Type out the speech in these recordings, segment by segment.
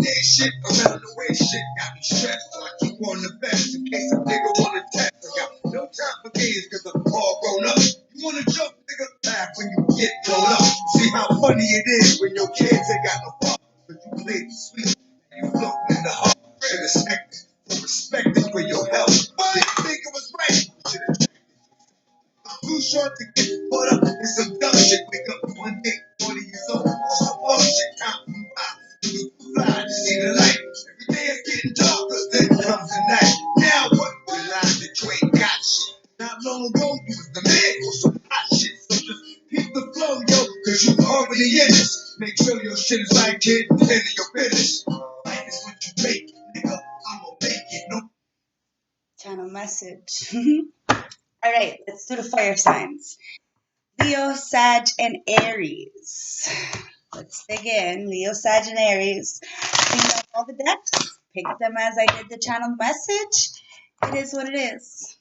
day shit around the way shit got me stressed. So I keep on the fence in case a nigga wanna test. I got no time for games cause I'm all grown up. You wanna joke, nigga? Laugh when you get blown up. See how funny it is when your kids ain't got no fun. But you play the sweet and you float in the heart. And respect it for your health. I didn't think it was right. Too short to get caught up in some dumb shit. Wake up one day, 40 years old, all some fuck shit. Time to move out, you fly to see the light. Every day it's getting dark, cause then comes the night. Now what? Realize that you ain't got shit. Not long ago, you was the man for some hot shit. So just keep the flow, yo, cause you already in this. Make sure your shit is right, kid, and your business. Life is what you make, nigga. I'ma make it, no. Channel message. All right, let's do the fire signs. Leo, Sag, and Aries. Let's dig in. Leo, Sag, and Aries. Clean up all the decks. Pick them as I did the channel message. It is what it is.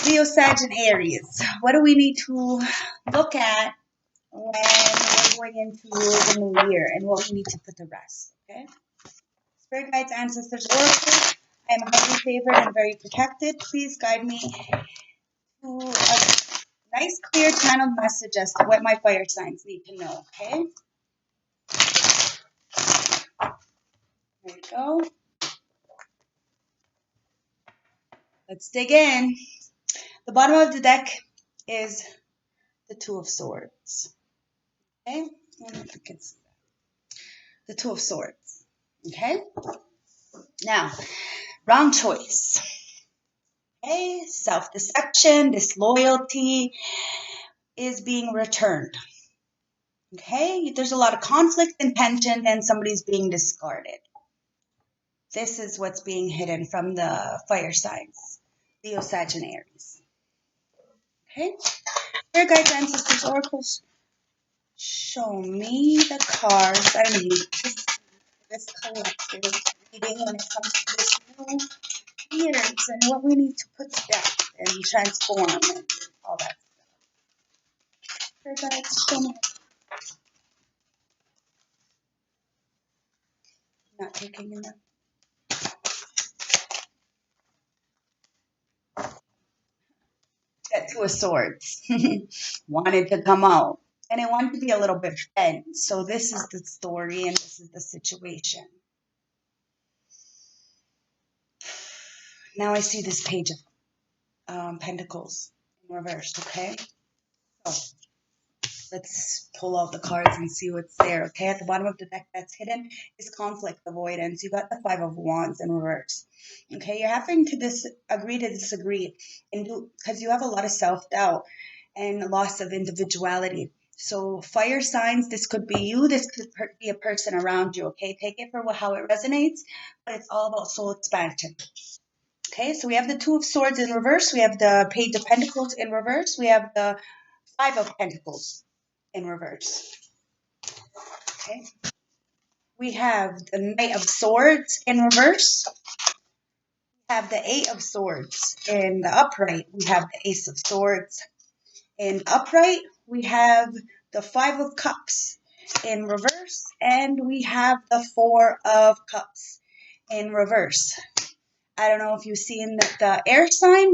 Leo, Sag, and Aries. What do we need to look at when we're going into the new year and what we need to put to rest? Okay. Spirit guides, ancestors, oracles. I am highly favored and very protected. Please guide me to a nice, clear channel message as to what my fire signs need to know, okay? There we go. Let's dig in. The bottom of the deck is the Two of Swords, okay? I don't know if you can see that. The Two of Swords, okay? Now, wrong choice, okay? Self-deception, disloyalty is being returned, okay? There's a lot of conflict and tension and somebody's being discarded. This is what's being hidden from the fire signs, Leo, Sag, and Aries. Okay? Spirit guides, ancestors, oracles, show me the cards I need to see this collective reading when it comes to this new years and what we need to put to death and transform and all that stuff. Spirit guides, show me. Not taking enough. That Two of Swords wanted to come out. And it wanted to be a little bit bent. So this is the story and this is the situation. Now I see this Page of Pentacles in reverse, okay? So let's pull out the cards and see what's there, okay? At the bottom of the deck that's hidden is conflict avoidance. You got the Five of Wands in reverse, okay? You're having to agree to disagree because you have a lot of self-doubt and loss of individuality. So fire signs, this could be you, this could be a person around you, okay? Take it for how it resonates, but it's all about soul expansion. Okay, so we have the Two of Swords in reverse, we have the Page of Pentacles in reverse, we have the Five of Pentacles in reverse. Okay, we have the Knight of Swords in reverse, we have the Eight of Swords in the upright, we have the Ace of Swords in upright, we have the Five of Cups in reverse, and we have the Four of Cups in reverse. I don't know if you've seen the air sign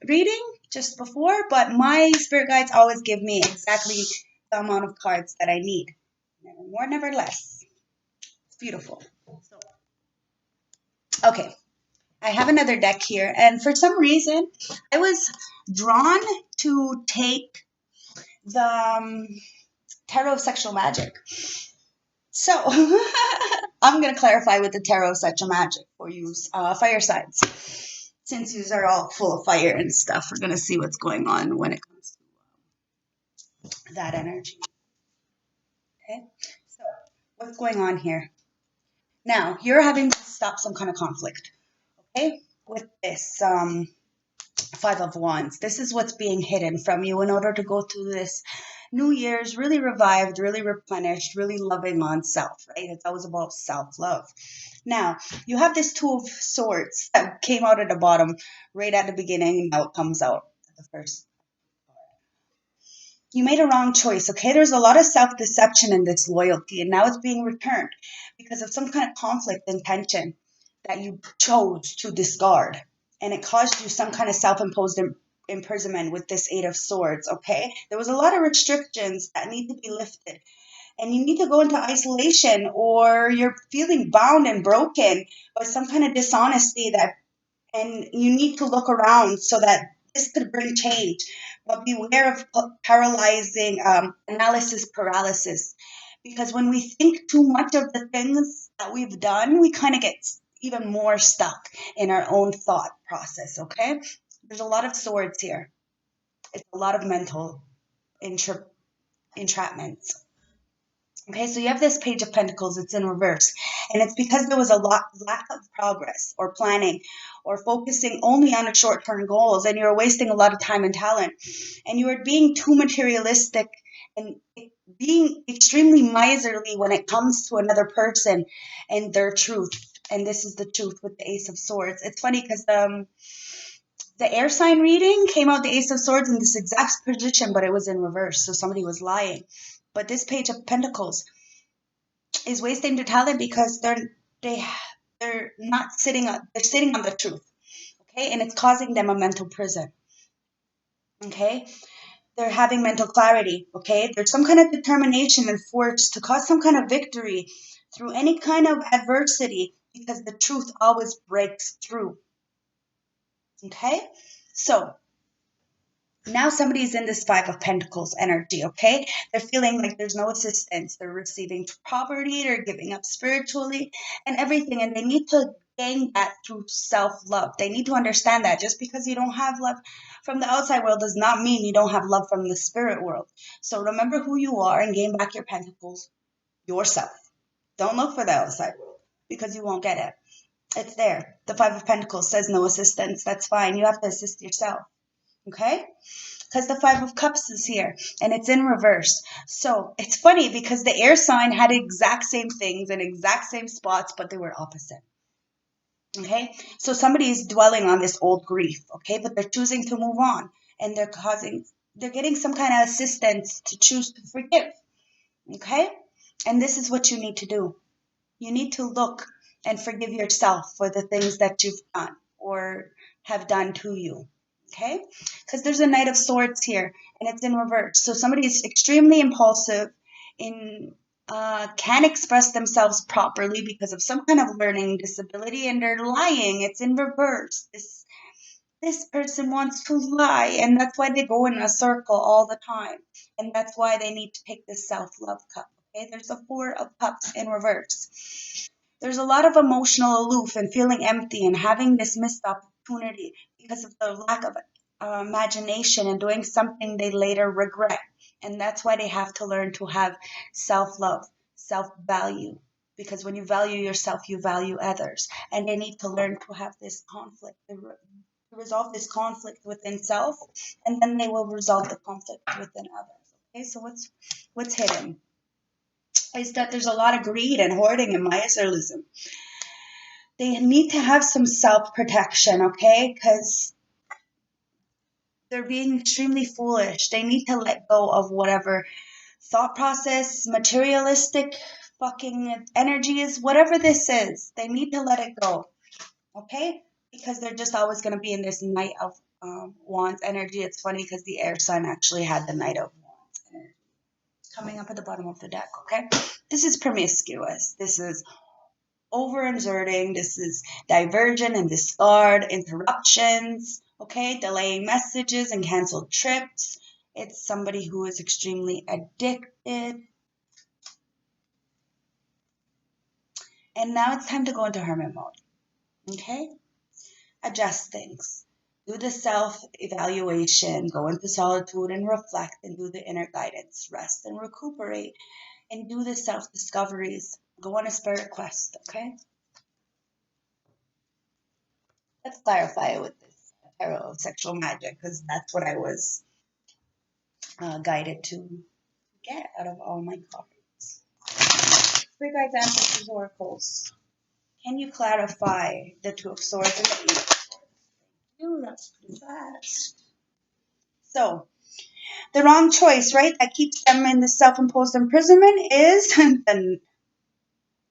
reading just before, but my spirit guides always give me exactly the amount of cards that I need. Never more, never less. It's beautiful. Okay, I have another deck here, and for some reason, I was drawn to take the Tarot of Sexual Magic. So, I'm going to clarify with the Tarot of Sexual Magic for you fire signs. Since these are all full of fire and stuff, we're going to see what's going on when it comes to that energy. Okay, so what's going on here? Now, you're having to stop some kind of conflict, okay, with this Five of Wands. This is what's being hidden from you in order to go through this New Year's really revived, really replenished, really loving on self, right? It's always about self-love. Now, you have this Two of Swords that came out at the bottom right at the beginning. Now it comes out at the first. You made a wrong choice, okay? There's a lot of self-deception in this loyalty, and now it's being returned because of some kind of conflict and tension that you chose to discard, and it caused you some kind of self-imposed imprisonment with this Eight of Swords, okay? There was a lot of restrictions that need to be lifted, and you need to go into isolation, or you're feeling bound and broken by some kind of dishonesty that, and you need to look around so that this could bring change. But beware of paralyzing analysis paralysis, because when we think too much of the things that we've done, we kind of get even more stuck in our own thought process. Okay, there's a lot of swords here. It's a lot of mental entrapments. Okay, so you have this Page of Pentacles, it's in reverse. And it's because there was a lack of progress or planning or focusing only on the short-term goals, and you were wasting a lot of time and talent. And you were being too materialistic and being extremely miserly when it comes to another person and their truth. And this is the truth with the Ace of Swords. It's funny because the air sign reading came out the Ace of Swords in this exact position, but it was in reverse. So somebody was lying. But this Page of Pentacles is wasting their talent because they're not sitting on, they're sitting on the truth, okay, and it's causing them a mental prison. Okay, they're having mental clarity. Okay, there's some kind of determination and force to cause some kind of victory through any kind of adversity, because the truth always breaks through. Okay, so now somebody's in this Five of Pentacles energy, okay? They're feeling like there's no assistance. They're receiving property, they're giving up spiritually and everything, and they need to gain that through self-love. They need to understand that just because you don't have love from the outside world does not mean you don't have love from the spirit world. So remember who you are and gain back your pentacles yourself. Don't look for the outside world because you won't get it. It's there. The Five of Pentacles says no assistance. That's fine. You have to assist yourself. Okay? Because the Five of Cups is here and it's in reverse. So it's funny because the air sign had exact same things and exact same spots, but they were opposite. Okay? So somebody is dwelling on this old grief, okay? But they're choosing to move on, and they're getting some kind of assistance to choose to forgive. Okay? And this is what you need to do. You need to look and forgive yourself for the things that you've done or have done to you. Okay? Because there's a Knight of Swords here and it's in reverse. So somebody is extremely impulsive, can't express themselves properly because of some kind of learning disability, and they're lying. It's in reverse. This person wants to lie, and that's why they go in a circle all the time. And that's why they need to take this self-love cup. Okay, there's a Four of Cups in reverse. There's a lot of emotional aloof and feeling empty and having this missed opportunity because of the lack of imagination and doing something they later regret. And that's why they have to learn to have self-love, self-value. Because when you value yourself, you value others. And they need to learn to have this conflict, to resolve this conflict within self, and then they will resolve the conflict within others. Okay, so what's hidden is that there's a lot of greed and hoarding and materialism. They need to have some self-protection, okay? Because they're being extremely foolish. They need to let go of whatever thought process, materialistic fucking energy is, whatever this is. They need to let it go, okay? Because they're just always going to be in this Knight of Wands energy. It's funny because the air sign actually had the Knight of Wands energy coming up at the bottom of the deck, okay? This is promiscuous. This is overexerting. This is diversion and discard, interruptions, okay? Delaying messages and canceled trips. It's somebody who is extremely addicted. And now it's time to go into hermit mode, okay? Adjust things. Do the self-evaluation, go into solitude and reflect and do the inner guidance. Rest and recuperate and do the self-discoveries. Go on a spirit quest, okay? Let's clarify it with this tarot of sexual magic, because that's what I was guided to get out of all my cards. Spirit guides, ancestors, oracles. Can you clarify the Two of Swords and the Eight of Swords? Ooh, that's pretty fast. So, The wrong choice, right, that keeps them in the self-imposed imprisonment is the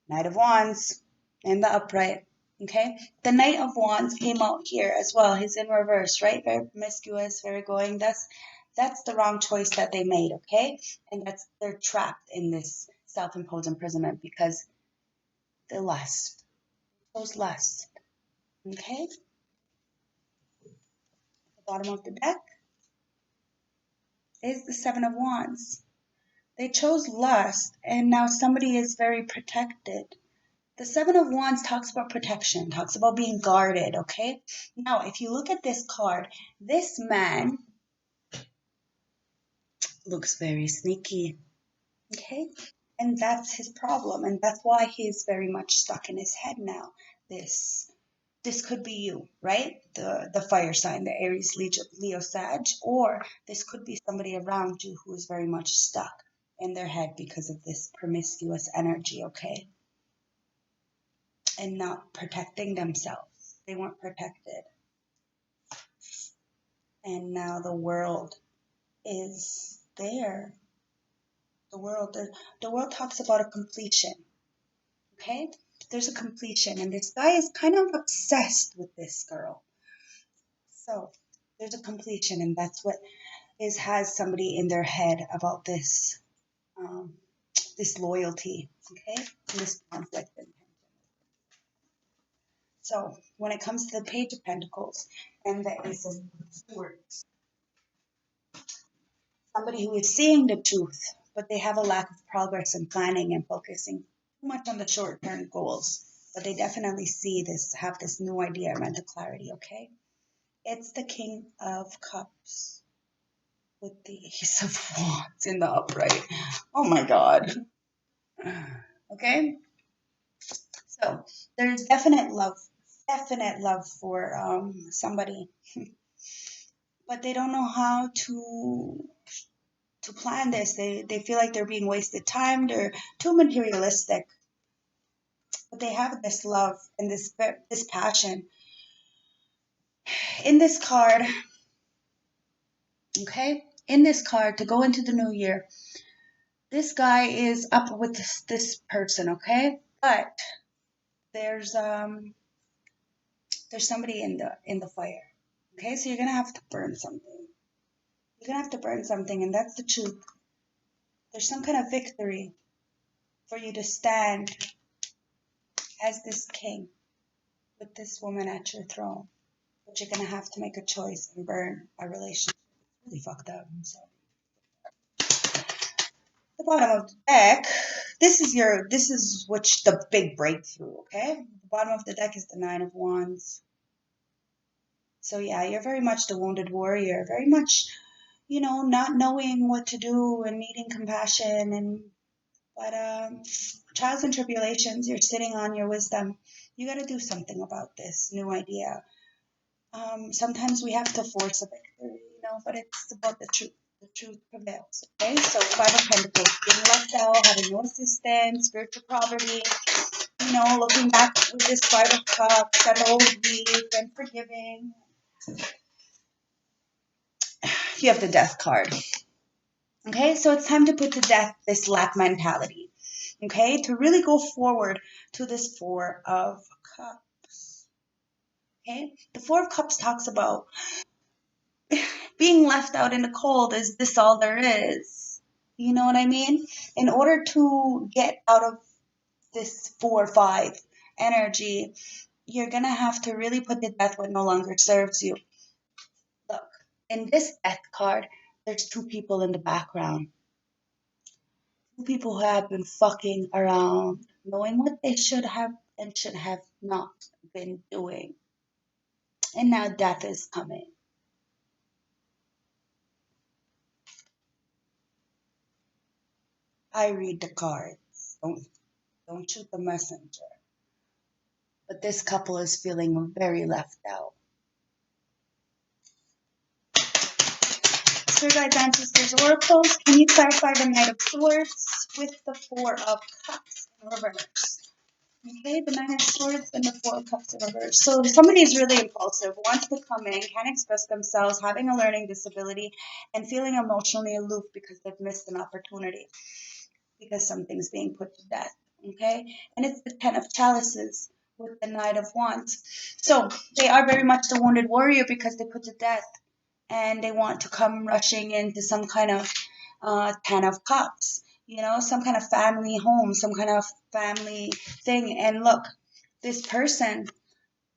Knight of Wands in the upright. Okay, the Knight of Wands came out here as well. He's in reverse, right? Very promiscuous, very going. That's the wrong choice that they made. Okay, and they're trapped in this self-imposed imprisonment because they lust. Chose lust. Okay, the bottom of the deck is the Seven of Wands. They chose lust, and now somebody is very protected. The Seven of Wands talks about protection, talks about being guarded, okay? Now, if you look at this card, this man looks very sneaky, okay? And that's his problem, and that's why he's very much stuck in his head now. This could be you, right? The fire sign, the Aries, Leo, Sag, or this could be somebody around you who is very much stuck in their head because of this promiscuous energy, okay? And not protecting themselves. They weren't protected. And now the world is there. The world talks about a completion. Okay? There's a completion, and this guy is kind of obsessed with this girl. So there's a completion, and that's what has somebody in their head about this this loyalty, okay? And this conflict. So when it comes to the Page of Pentacles and the Ace of Swords, somebody who is seeing the truth, but they have a lack of progress and planning and focusing too much on the short-term goals. But they definitely have this new idea, mental clarity, okay? It's the King of Cups with the Ace of Wands in the upright. Oh my God. Okay? So there's definite love for somebody, but they don't know how to plan this. They feel like they're being wasted time. They're too materialistic, but they have this love and this passion in this card. Okay, in this card to go into the new year, this guy is up with this person. Okay, but there's somebody in the fire. Okay, so you're gonna have to burn something. You're gonna have to burn something, and that's the truth. There's some kind of victory for you to stand as this king with this woman at your throne. But you're gonna have to make a choice and burn a relationship. It's really fucked up. So the bottom of the deck, this is which the big breakthrough, okay? The bottom of the deck is the Nine of Wands. So yeah, you're very much the wounded warrior, very much, not knowing what to do and needing compassion but trials and tribulations, you're sitting on your wisdom. You got to do something about this new idea. Sometimes we have to force a victory, but it's about the truth. The truth prevails. Okay, so Five of Pentacles, being left out, having no assistance, spiritual poverty, looking back with this Five of Cups, that old grief and forgiving. You have the Death card. Okay, so it's time to put to death this lack mentality. Okay, to really go forward to this Four of Cups. Okay, the Four of Cups talks about being left out in the cold. Is this all there is? You know what I mean? In order to get out of this 4-5 energy, you're gonna have to really put to death what no longer serves you. Look, in this death card, there's two people in the background. Two people who have been fucking around, knowing what they should have and should have not been doing. And now death is coming. I read the cards. Don't shoot the messenger. But this couple is feeling very left out. Spirit guides, ancestors, oracles, can you clarify the Knight of Swords with the Four of Cups in reverse? Okay, the Nine of Swords and the Four of Cups in reverse. So somebody is really impulsive, wants to come in, can't express themselves, having a learning disability, and feeling emotionally aloof because they've missed an opportunity, because something's being put to death. Okay, and it's the Ten of Chalices with the Knight of Wands. So they are very much the wounded warrior because they put to death, and they want to come rushing into some kind of Ten of Cups, some kind of family home, some kind of family thing. And look, this person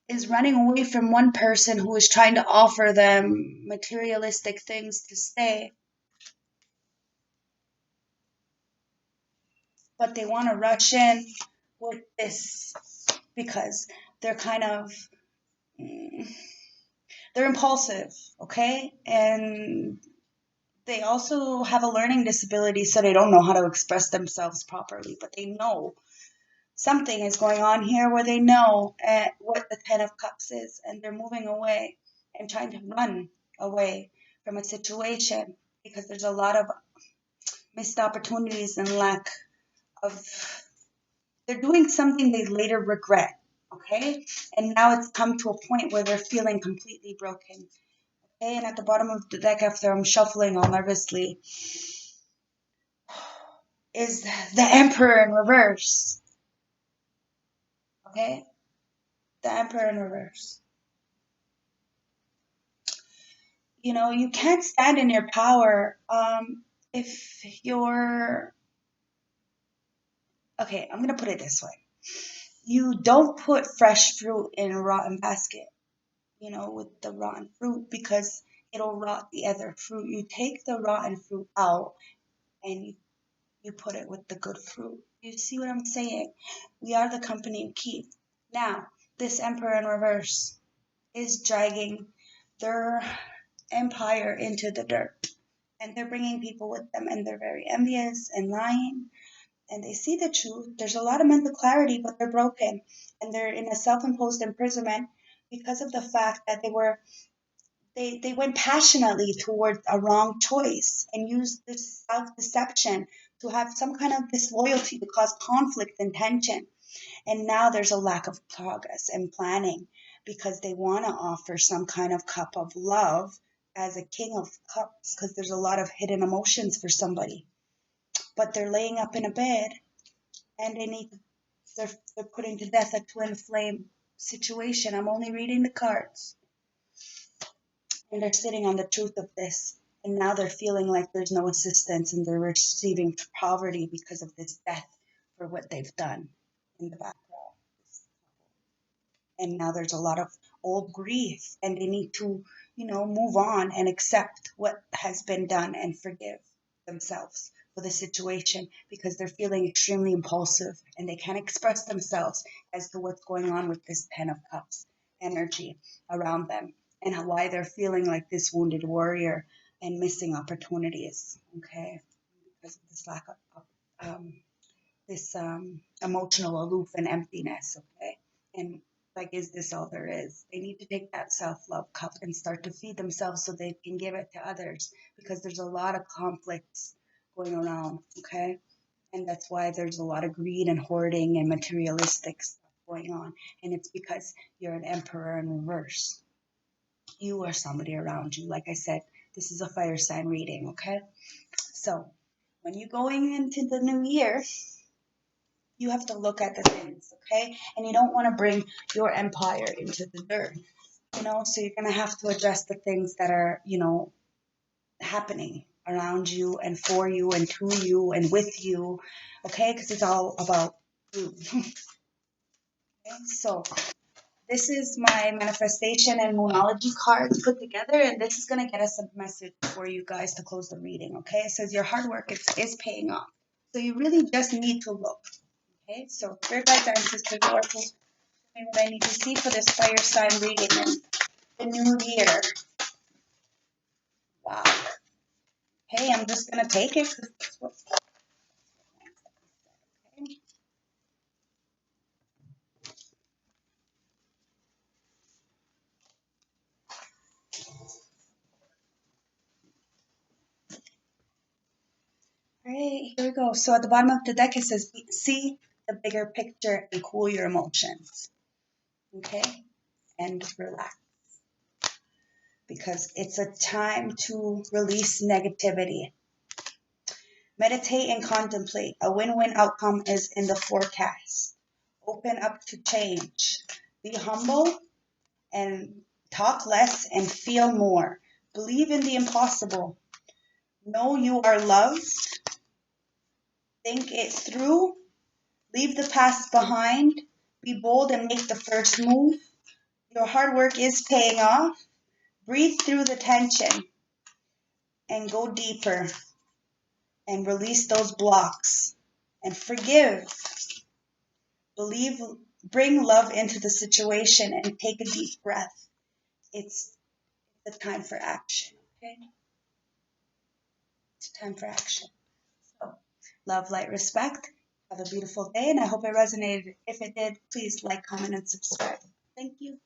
is running away from one person who is trying to offer them materialistic things to stay, but they want to rush in with this because they're kind of mm, they're impulsive, okay? And they also have a learning disability, so they don't know how to express themselves properly, but they know something is going on here where they know what the Ten of Cups is, and they're moving away and trying to run away from a situation because there's a lot of missed opportunities and lack of. They're doing something they later regret, okay? And now it's come to a point where they're feeling completely broken. Okay, and at the bottom of the deck, after I'm shuffling all nervously, is the Emperor in reverse. Okay? The Emperor in reverse. You can't stand in your power if you're. Okay, I'm going to put it this way. You don't put fresh fruit in a rotten basket, with the rotten fruit, because it'll rot the other fruit. You take the rotten fruit out and you put it with the good fruit. You see what I'm saying? We are the company you keep. Now, this Emperor in reverse is dragging their empire into the dirt. And they're bringing people with them, and they're very envious and lying. And they see the truth. There's a lot of mental clarity, but they're broken. And they're in a self imposed imprisonment because of the fact that they went passionately towards a wrong choice and used this self deception to have some kind of disloyalty to cause conflict and tension. And now there's a lack of progress and planning because they want to offer some kind of cup of love as a king of cups, because there's a lot of hidden emotions for somebody. But they're laying up in a bed and they're putting to death a twin flame situation. I'm only reading the cards. And they're sitting on the truth of this. And now they're feeling like there's no assistance and they're receiving poverty because of this death for what they've done in the background. And now there's a lot of old grief and they need to, move on and accept what has been done and forgive themselves for the situation because they're feeling extremely impulsive and they can't express themselves as to what's going on with this Ten of Cups energy around them and why they're feeling like this wounded warrior and missing opportunities, okay, because of this lack of this emotional aloof and emptiness, okay? And like, is this all there is? They need to take that self love cup and start to feed themselves so they can give it to others because there's a lot of conflicts going around, okay? And that's why there's a lot of greed and hoarding and materialistic stuff going on. And it's because you're an emperor in reverse. You or somebody around you. Like I said, this is a fire sign reading, okay? So when you're going into the new year, you have to look at the things, okay? And you don't want to bring your empire into the dirt, So you're going to have to address the things that are, happening around you and for you and to you and with you, okay? Because it's all about you. Okay? So this is my manifestation and moonology cards put together, and this is going to get us a message for you guys to close the reading, okay? It says your hard work is paying off. So you really just need to look. Okay, so spirit guides, ancestors, oracles, me what I need to see for this fire sign reading in the new year. Wow. Hey, I'm just gonna take it. Okay. All right, here we go. So at the bottom of the deck it says, see the bigger picture and cool your emotions. Okay? And relax. Because it's a time to release negativity. Meditate and contemplate. A win-win outcome is in the forecast. Open up to change. Be humble and talk less and feel more. Believe in the impossible. Know you are loved. Think it through. Leave the past behind. Be bold and make the first move. Your hard work is paying off. Breathe through the tension and go deeper and release those blocks and forgive. Believe, bring love into the situation and take a deep breath. It's the time for action, okay? It's time for action. So, love, light, respect. Have a beautiful day, and I hope it resonated. If it did, please like, comment, and subscribe. Thank you.